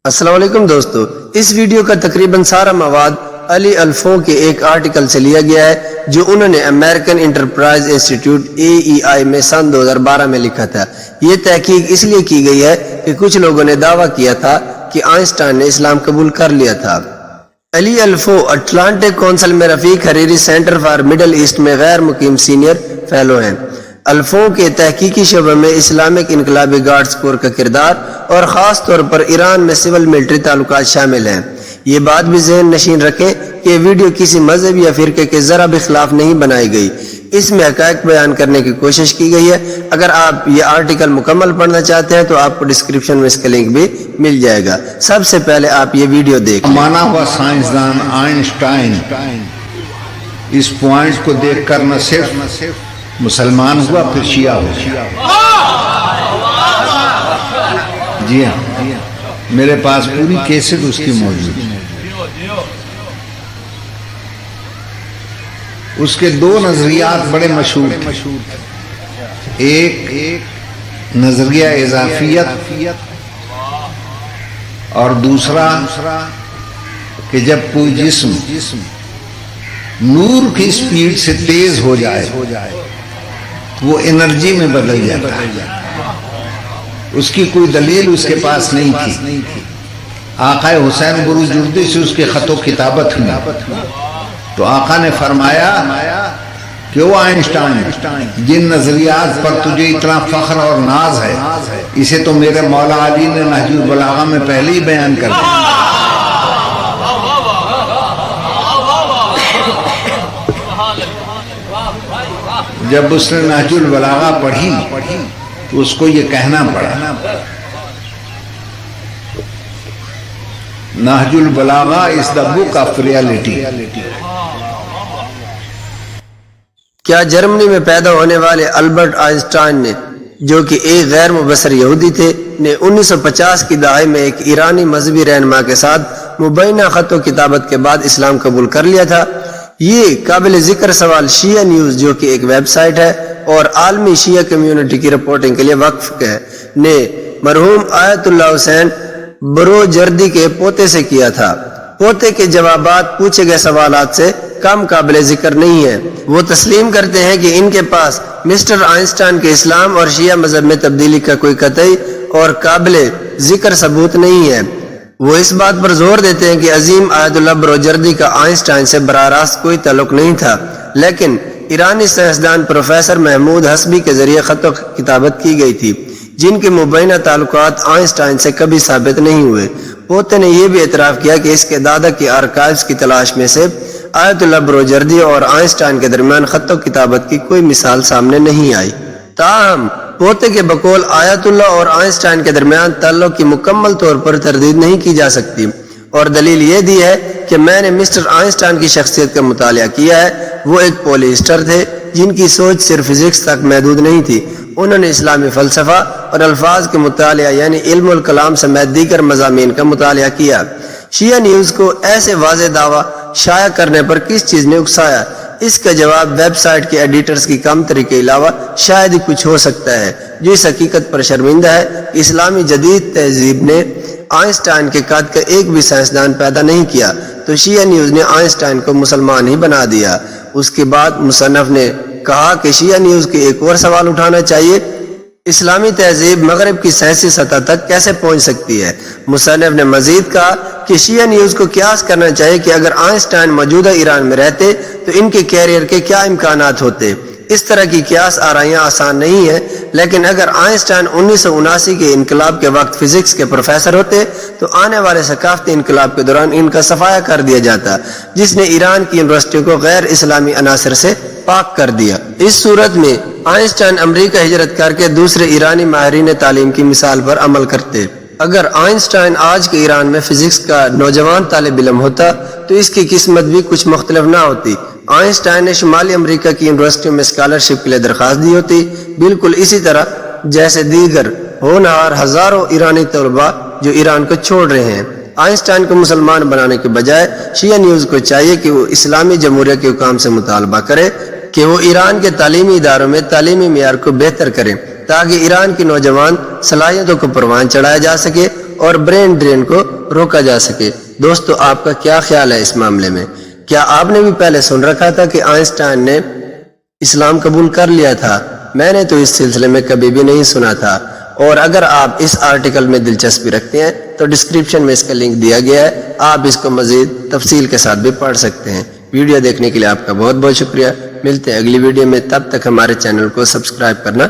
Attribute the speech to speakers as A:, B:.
A: السلام علیکم دوستو، اس ویڈیو کا تقریباً سارا مواد علی الفو کے ایک آرٹیکل سے لیا گیا ہے جو انہوں نے امریکن انٹرپرائز انسٹیٹیوٹ AEI میں سن 2012 میں لکھا تھا۔ یہ تحقیق اس لیے کی گئی ہے کہ کچھ لوگوں نے دعویٰ کیا تھا کہ آئنسٹائن نے اسلام قبول کر لیا تھا۔ علی الفو اٹلانٹک کونسل میں Rafik Hariri Center for Middle East میں غیر مقیم سینئر فیلو ہیں۔ الفو کے تحقیقی شعبے میں اسلامک انقلابی گارڈز کور کا کردار اور خاص طور پر ایران میں سول ملٹری تعلقات شامل ہیں۔ یہ بات بھی ذہن نشین رکھیں کہ یہ ویڈیو کسی مذہب یا فرقے کے ذرا بھی خلاف نہیں بنائی گئی، اس میں حقائق بیان کرنے کی کوشش کی گئی ہے۔ اگر آپ یہ آرٹیکل مکمل پڑھنا چاہتے ہیں تو آپ کو ڈسکرپشن میں اس کا لنک بھی مل جائے گا۔ سب سے پہلے آپ یہ ویڈیو دیکھیں۔
B: مانا ہوا سائنسدان آئنسٹائن اس پوائنٹ کو دیکھ کر نہ صرف مسلمان ہوا پھر شیعہ ہوا۔ جی ہاں، میرے پاس پوری کیسٹ اس کی موجود ہے۔ اس کے دو نظریات بڑے مشہور تھے، ایک نظریہ اضافیت اور دوسرا کہ جب کوئی جسم نور کی سپیڈ سے تیز ہو جائے وہ انرجی میں بدل جاتا ہے۔ اس کی کوئی دلیل اس کے پاس نہیں تھی۔ آقا حسین بروجردی سے اس کے خط و کتابت ہوئی تو آقا نے فرمایا کہ وہ آئنسٹائن، جن نظریات پر تجھے اتنا فخر اور ناز ہے اسے تو میرے مولا علی نے نہج البلاغہ میں پہلے ہی بیان کر دیا۔ جب اس نے نہج البلاغہ پڑھی تو اس کو یہ کہنا پڑا، نہج البلاغہ از دا بک آف ریالٹی۔
A: کیا جرمنی میں پیدا ہونے والے البرٹ آئنسٹائن نے، جو کہ ایک غیر مبصر یہودی تھے، نے 1950 کی دہائی میں ایک ایرانی مذہبی رہنما کے ساتھ مبینہ خط و کتابت کے بعد اسلام قبول کر لیا تھا؟ یہ قابل ذکر سوال شیعہ نیوز، جو کہ ایک ویب سائٹ ہے اور عالمی شیعہ کمیونٹی کی رپورٹنگ کے لیے وقف ہے، نے مرحوم آیت اللہ حسین بروجردی کے پوتے سے کیا تھا۔ پوتے کے جوابات پوچھے گئے سوالات سے کم قابل ذکر نہیں ہیں۔ وہ تسلیم کرتے ہیں کہ ان کے پاس مسٹر آئنسٹائن کے اسلام اور شیعہ مذہب میں تبدیلی کا کوئی قطعی اور قابل ذکر ثبوت نہیں ہے۔ وہ اس بات پر زور دیتے ہیں کہ عظیم آیت اللہ بروجردی کا آئنسٹائن سے براہ راست کوئی تعلق نہیں تھا، لیکن ایرانی سائنسدان پروفیسر محمود حسبی کے ذریعے خط و کتابت کی گئی تھی، جن کے مبینہ تعلقات آئنسٹائن سے کبھی ثابت نہیں ہوئے۔ پوتے نے یہ بھی اعتراف کیا کہ اس کے دادا کے آرکائیوز کی تلاش میں سے آیت اللہ بروجردی اور آئنسٹائن کے درمیان خط و کتابت کی کوئی مثال سامنے نہیں آئی۔ تاہم پوتے کے بقول آیت اللہ اور آئنسٹائن کے درمیان تعلق کی مکمل طور پر تردید نہیں کی جا سکتی، اور دلیل یہ دی ہے کہ میں نے مسٹر آئنسٹائن کی شخصیت کا مطالعہ کیا ہے۔ وہ ایک پولیسٹر تھے جن کی سوچ صرف فزکس تک محدود نہیں تھی۔ انہوں نے اسلامی فلسفہ اور الفاظ کے مطالعہ یعنی علم الکلام سمیت دیگر مضامین کا مطالعہ کیا۔ شیعہ نیوز کو ایسے واضح دعویٰ شائع کرنے پر کس چیز نے اکسایا؟ اس کا جواب ویب سائٹ کے ایڈیٹرز کی کم تری کے علاوہ شاید ہی کچھ ہو سکتا ہے، جو اس حقیقت پر شرمندہ ہے کہ اسلامی جدید تہذیب نے آئنسٹائن کے قد کا ایک بھی سائنسدان پیدا نہیں کیا، تو شیعہ نیوز نے آئنسٹائن کو مسلمان ہی بنا دیا۔ اس کے بعد مصنف نے کہا کہ شیعہ نیوز کے ایک اور سوال اٹھانا چاہیے، اسلامی تہذیب مغرب کی سائنسی سطح تک کیسے پہنچ سکتی ہے؟ مصنف نے مزید کہا کہ شیعہ نیوز کو قیاس کرنا چاہیے کہ اگر آئنسٹائن موجودہ ایران میں رہتے تو ان کے کیریئر کے کیا امکانات ہوتے۔ اس طرح کی قیاس آرائیاں آسان نہیں ہیں، لیکن اگر آئنسٹائن 1979 کے انقلاب کے وقت فزکس کے پروفیسر ہوتے تو آنے والے ثقافتی انقلاب کے دوران ان کا صفایا کر دیا جاتا، جس نے ایران کی یونیورسٹیوں کو غیر اسلامی عناصر سے پاک کر دیا۔ اس صورت میں آئنسٹائن امریکہ ہجرت کر کے دوسرے ایرانی ماہرین تعلیم کی مثال پر عمل کرتے۔ اگر آئنسٹائن آج کے ایران میں فزکس کا نوجوان طالب علم ہوتا تو اس کی قسمت بھی کچھ مختلف نہ ہوتی۔ آئنسٹائن نے شمالی امریکہ کی یونیورسٹیوں میں اسکالرشپ کے لیے درخواست دی ہوتی، بالکل اسی طرح جیسے دیگر ہونہار ہزاروں ایرانی طلباء جو ایران کو چھوڑ رہے ہیں۔ آئنسٹائن کو مسلمان بنانے کے بجائے شیعہ نیوز کو چاہیے کہ وہ اسلامی جمہوریہ کے حکام سے مطالبہ کرے کہ وہ ایران کے تعلیمی اداروں میں تعلیمی معیار کو بہتر کریں تاکہ ایران کی نوجوان صلاحیتوں کو پروان چڑھایا جا سکے اور برین ڈرین کو روکا جا سکے۔ دوستو آپ کا کیا خیال ہے اس معاملے میں؟ کیا آپ نے بھی پہلے سن رکھا تھا کہ آئنسٹائن نے اسلام قبول کر لیا تھا؟ میں نے تو اس سلسلے میں کبھی بھی نہیں سنا تھا، اور اگر آپ اس آرٹیکل میں دلچسپی رکھتے ہیں تو ڈسکرپشن میں اس کا لنک دیا گیا ہے، آپ اس کو مزید تفصیل کے ساتھ بھی پڑھ سکتے ہیں۔ ویڈیو دیکھنے کے لیے آپ کا بہت بہت شکریہ، ملتے ہیں اگلی ویڈیو میں، تب تک ہمارے چینل کو سبسکرائب کرنا